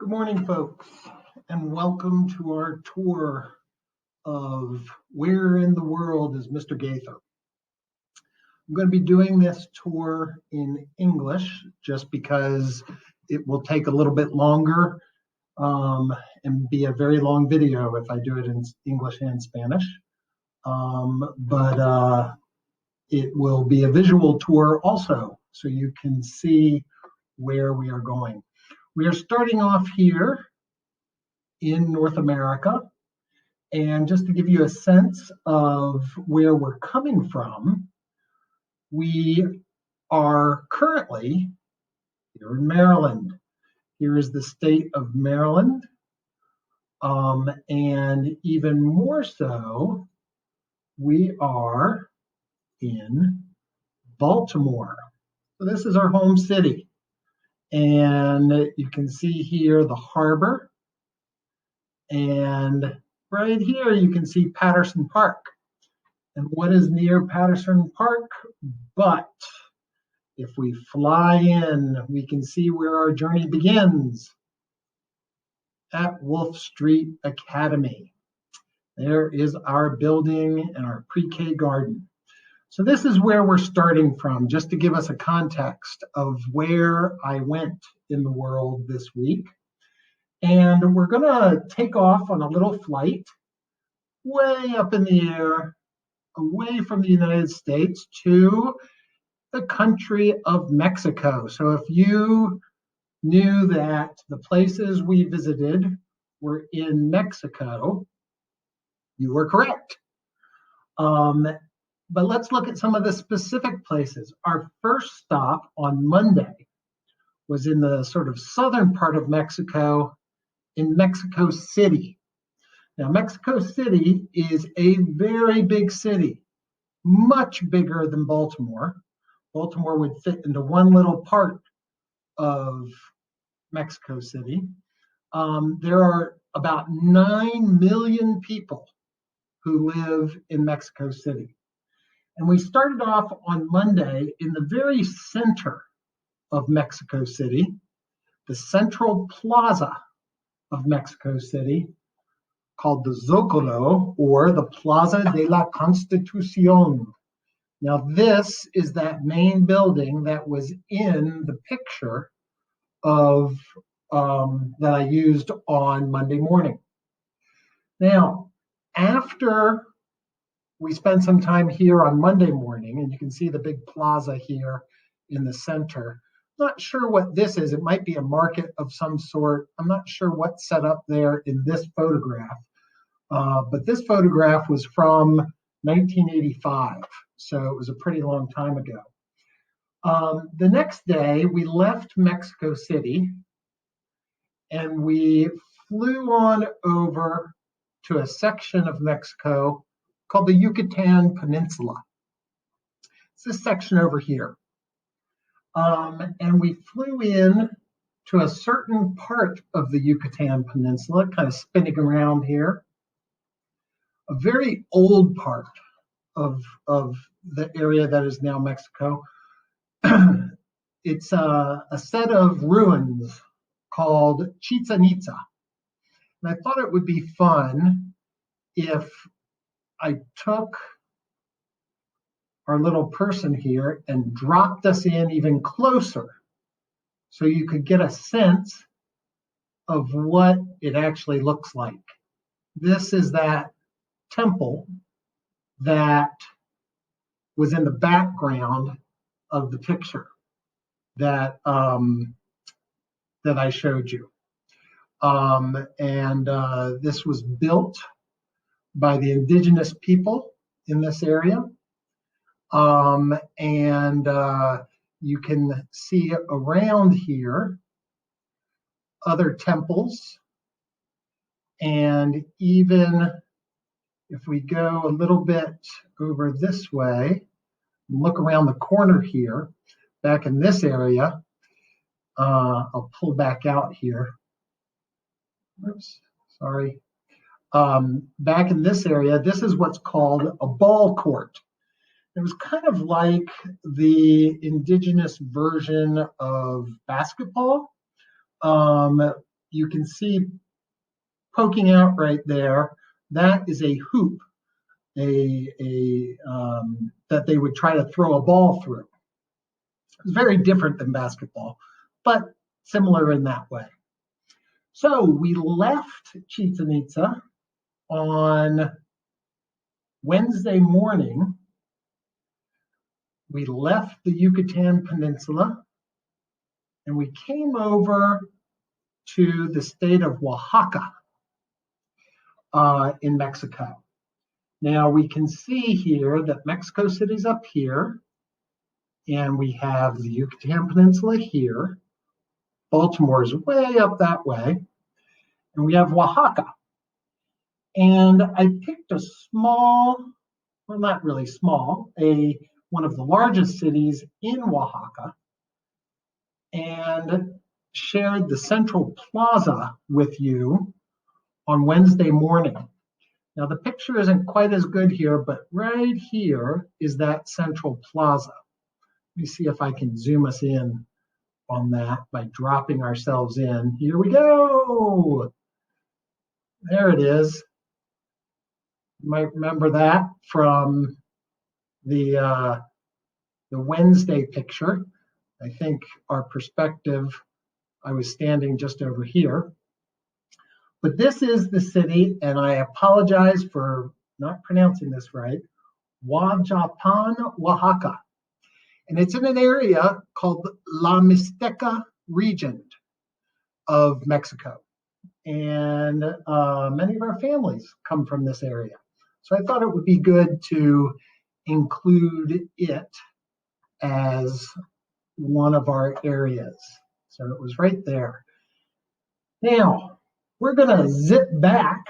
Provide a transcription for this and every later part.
Good morning, folks, and welcome to our tour of Where in the World is Mr. Gaither. I'm going to be doing this tour in English just because it will take a little bit longer and be a very long video if I do it in English and Spanish. But it will be a visual tour also, so you can see where we are going. We are starting off here in North America. And just to give you a sense of where we're coming from, we are currently here in Maryland. Here is the state of Maryland. And even more so, we are in Baltimore. So this is our home city. And you can see here the harbor. And right here, you can see Patterson Park. And what is near Patterson Park? But if we fly in, we can see where our journey begins at Wolf Street Academy. There is our building and our pre-K garden. So this is where we're starting from, just to give us a context of where I went in the world this week. And we're going to take off on a little flight way up in the air, away from the United States to the country of Mexico. So if you knew that the places we visited were in Mexico, you were correct. But let's look at some of the specific places. Our first stop on Monday was in the sort of southern part of Mexico, in Mexico City. Now, Mexico City is a very big city, much bigger than Baltimore. Baltimore would fit into one little part of Mexico City. There are about 9 million people who live in Mexico City. And we started off on Monday in the very center of Mexico City, the Central Plaza of Mexico City, called the Zócalo, or the Plaza de la Constitución. Now, this is that main building that was in the picture of that I used on Monday morning. Now, after we spent some time here on Monday morning, and you can see the big plaza here in the center. Not sure what this is. It might be a market of some sort. I'm not sure what's set up there in this photograph. But this photograph was from 1985, so it was a pretty long time ago. The next day, we left Mexico City, and we flew on over to a section of Mexico called the Yucatan Peninsula. It's this section over here. And we flew in to a certain part of the Yucatan Peninsula, kind of spinning around here. A very old part of the area that is now Mexico. It's a set of ruins called Chichén Itzá. And I thought it would be fun if I took our little person here and dropped us in even closer so you could get a sense of what it actually looks like. This is that temple that was in the background of the picture that that I showed you. This was built by the indigenous people in this area. You can see around here other temples, and even if we go a little bit over this way, look around the corner here, back in this area, I'll pull back out here. Oops, sorry. Back in this area, this is what's called a ball court. It was kind of like the indigenous version of basketball. you can see poking out right there, that is a hoop, that they would try to throw a ball through. It's very different than basketball, but similar in that way. So we left Chichen Itza on Wednesday morning. We left the Yucatan Peninsula and we came over to the state of Oaxaca in Mexico. Now we can see here that Mexico City's up here, and we have the Yucatan Peninsula here. Baltimore is way up that way, and we have Oaxaca. And I picked a small, well, not really small, one of the largest cities in Oaxaca, and shared the Central Plaza with you on Wednesday morning. Now the picture isn't quite as good here, but right here is that Central Plaza. Let me see if I can zoom us in on that by dropping ourselves in. Here we go. There it is. You might remember that from the Wednesday picture. I think our perspective, I was standing just over here. But this is the city, and I apologize for not pronouncing this right, Huajuapan, Oaxaca. And it's in an area called La Mixteca region of Mexico. And many of our families come from this area. So I thought it would be good to include it as one of our areas. So it was right there. Now, we're going to zip back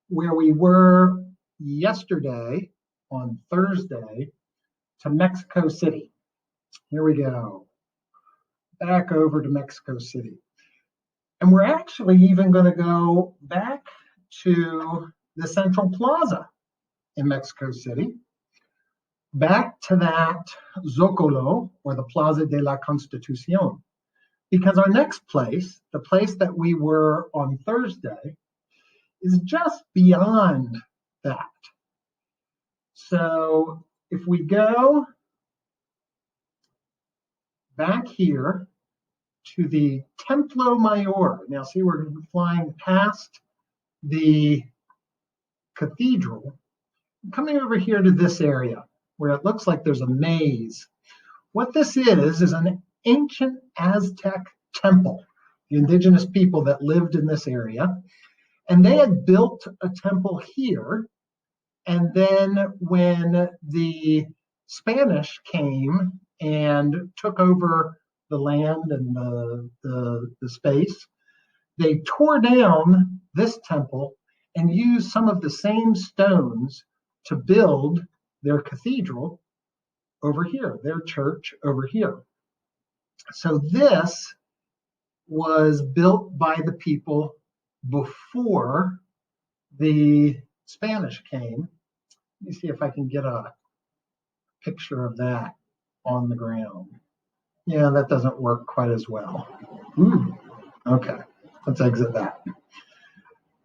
where we were yesterday on Thursday to Mexico City. Here we go. Back over to Mexico City. And we're actually even going to go back to the Central Plaza in Mexico City, back to that Zócalo, or the Plaza de la Constitución, because our next place, the place that we were on Thursday, is just beyond that. So if we go back here to the Templo Mayor, now see we're flying past the cathedral, coming over here to this area where it looks like there's a maze. What this is an ancient Aztec temple, the indigenous people that lived in this area. And they had built a temple here. And then when the Spanish came and took over the land and the space, they tore down this temple and used some of the same stones to build their cathedral over here, their church over here. So this was built by the people before the Spanish came. Let me see if I can get a picture of that on the ground. Yeah, that doesn't work quite as well. Ooh, okay, let's exit that.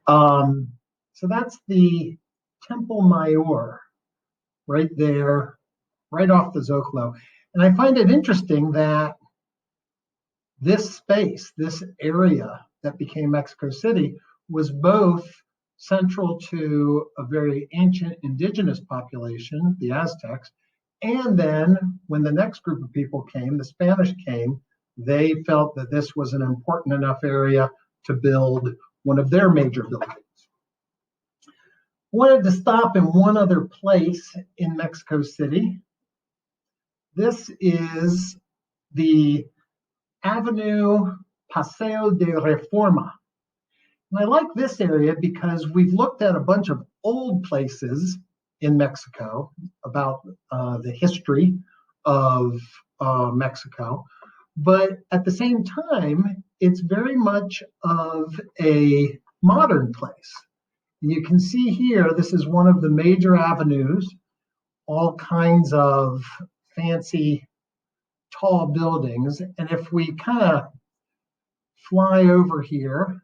So that's the Temple Mayor right there, right off the Zócalo. And I find it interesting that this space, this area that became Mexico City, was both central to a very ancient indigenous population, the Aztecs, and then when the next group of people came, the Spanish came, they felt that this was an important enough area to build one of their major buildings. Wanted to stop in one other place in Mexico City. This is the Avenue Paseo de Reforma. And I like this area because we've looked at a bunch of old places in Mexico about the history of Mexico, but at the same time, it's very much of a modern place. And you can see here, this is one of the major avenues, all kinds of fancy tall buildings. And if we kind of fly over here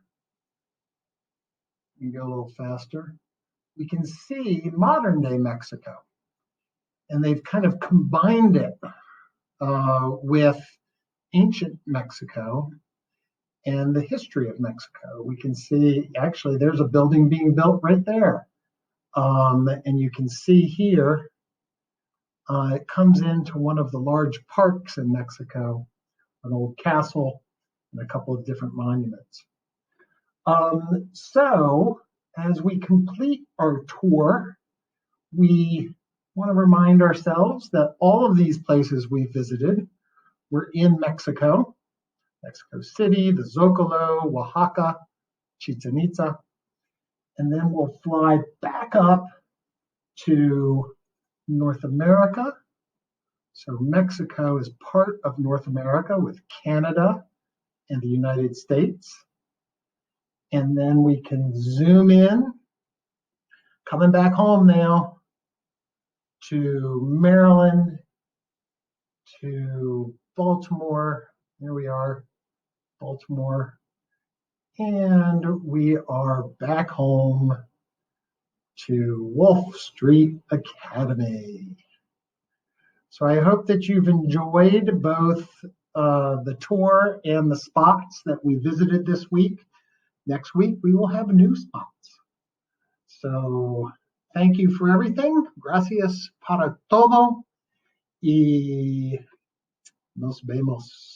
and go a little faster, we can see modern day Mexico. And they've kind of combined it with ancient Mexico and the history of Mexico. We can see, actually, there's a building being built right there. And you can see here, it comes into one of the large parks in Mexico, an old castle, and a couple of different monuments. So, as we complete our tour, we want to remind ourselves that all of these places we visited were in Mexico, Mexico City, the Zocalo, Oaxaca, Chichen Itza, and then we'll fly back up to North America. So Mexico is part of North America with Canada and the United States. And then we can zoom in, coming back home now, to Maryland, to Baltimore. There we are, Baltimore. And we are back home to Wolf Street Academy. So I hope that you've enjoyed both the tour and the spots that we visited this week. Next week, we will have new spots. So thank you for everything. Gracias para todo. Y nos vemos.